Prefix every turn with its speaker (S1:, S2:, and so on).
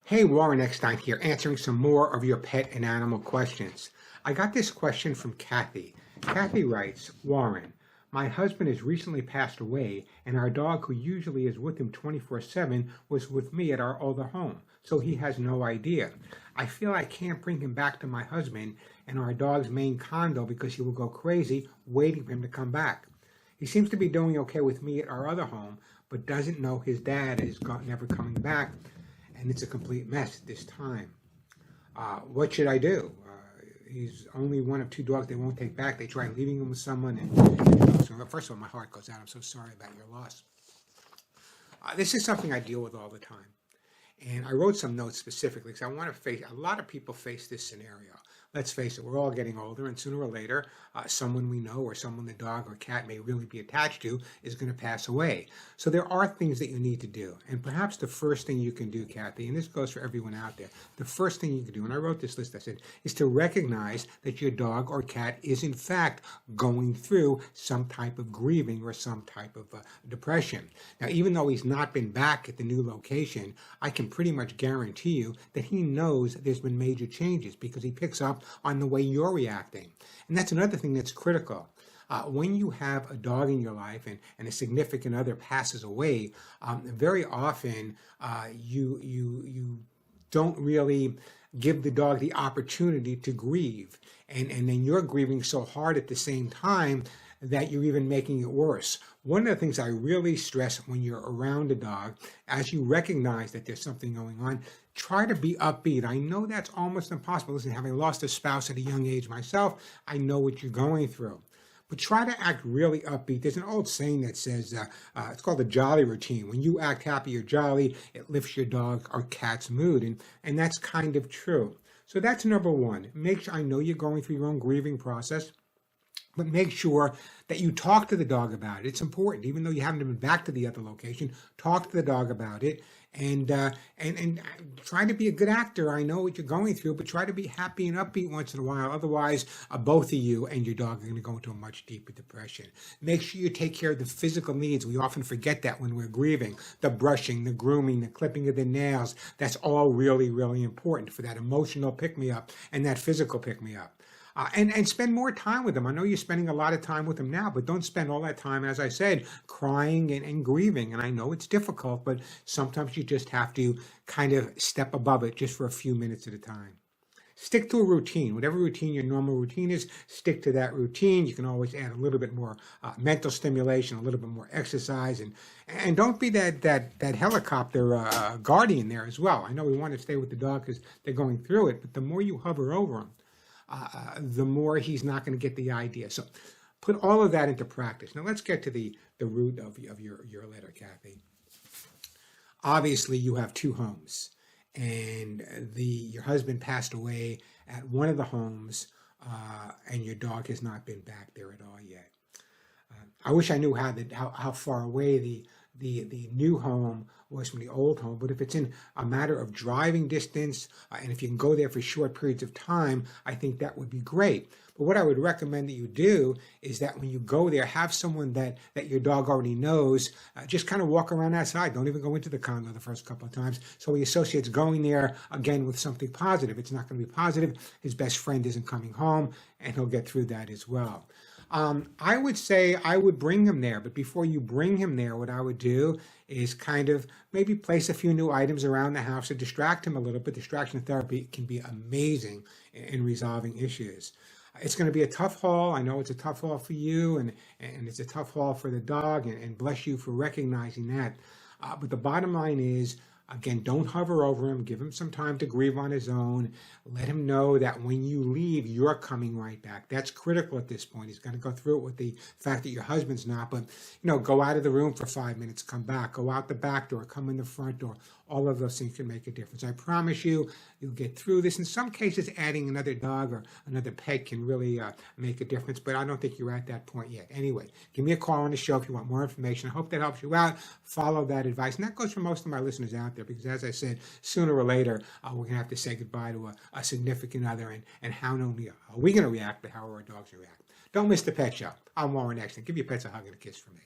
S1: Hey, Warren Eckstein here, answering some more of your pet and animal questions. I got this question from Cathy. Cathy writes, Warren, my husband has recently passed away, and our dog, who usually is with him 24/7, was with me at our other home, so he has no idea. I feel I can't bring him back to my husband and our dog's main condo because he will go crazy waiting for him to come back. He seems to be doing okay with me at our other home, but doesn't know his dad is never coming back, and it's a complete mess at this time. What should I do? He's only one of two dogs they won't take back. They try leaving him with someone. So first of all, my heart goes out. I'm so sorry about your loss. This is something I deal with all the time. And I wrote some notes specifically because I want to face, a lot of people face this scenario. Let's face it, we're all getting older, and sooner or later, someone we know or someone the dog or cat may really be attached to is going to pass away. So there are things that you need to do. And perhaps the first thing you can do, Cathy, and this goes for everyone out there, the first thing you can do, and I wrote this list, I said, is to recognize that your dog or cat is in fact going through some type of grieving or some type of depression. Now, even though he's not been back at the new location, I can pretty much guarantee you that he knows there's been major changes because he picks up on the way you're reacting. And that's another thing that's critical. When you have a dog in your life and a significant other passes away, very often you don't really give the dog the opportunity to grieve. And then you're grieving so hard at the same time that you're even making it worse. One of the things I really stress when you're around a dog, as you recognize that there's something going on, try to be upbeat. I know that's almost impossible. Listen, having lost a spouse at a young age myself, I know what you're going through. But try to act really upbeat. There's an old saying that says, it's called the jolly routine. When you act happy or jolly, it lifts your dog or cat's mood. And that's kind of true. So that's number one. Make sure, I know you're going through your own grieving process, but make sure that you talk to the dog about it. It's important, even though you haven't been back to the other location. Talk to the dog about it, and try to be a good actor. I know what you're going through, but try to be happy and upbeat once in a while. Otherwise, both of you and your dog are going to go into a much deeper depression. Make sure you take care of the physical needs. We often forget that when we're grieving. The brushing, the grooming, the clipping of the nails. That's all really, really important for that emotional pick-me-up and that physical pick-me-up. And spend more time with them. I know you're spending a lot of time with them now, but don't spend all that time, as I said, crying and grieving. And I know it's difficult, but sometimes you just have to kind of step above it just for a few minutes at a time. Stick to a routine. Whatever routine your normal routine is, stick to that routine. You can always add a little bit more mental stimulation, a little bit more exercise, and don't be that helicopter guardian there as well. I know we want to stay with the dog because they're going through it, but the more you hover over them, the more he's not going to get the idea. So put all of that into practice. Now let's get to the root of your letter, Cathy. Obviously, you have two homes, and your husband passed away at one of the homes, and your dog has not been back there at all yet. I wish I knew how far away the new home was from the old home, but if it's in a matter of driving distance, and if you can go there for short periods of time, I think that would be great. But what I would recommend that you do is that when you go there, have someone that your dog already knows, just kind of walk around outside. Don't even go into the condo the first couple of times, so he associates going there again with something positive. It's not going to be positive. His best friend isn't coming home, and he'll get through that as well. I would say I would bring him there, but before you bring him there, what I would do is kind of maybe place a few new items around the house to distract him a little bit. Distraction therapy can be amazing in resolving issues. It's going to be a tough haul. I know it's a tough haul for you, and it's a tough haul for the dog, and bless you for recognizing that. But the bottom line is, again, don't hover over him. Give him some time to grieve on his own. Let him know that when you leave, you're coming right back. That's critical at this point. He's going to go through it with the fact that your husband's not, but go out of the room for 5 minutes, come back, go out the back door, come in the front door. All of those things can make a difference. I promise you, you'll get through this. In some cases, adding another dog or another pet can really make a difference, but I don't think you're at that point yet. Anyway, give me a call on the show if you want more information. I hope that helps you out. Follow that advice. And that goes for most of my listeners out there, because as I said, sooner or later, we're going to have to say goodbye to a significant other, and how not only are we going to react, but how are our dogs going to react. Don't miss the Pet Show. I'm Warren Eckstein. Give your pets a hug and a kiss from me.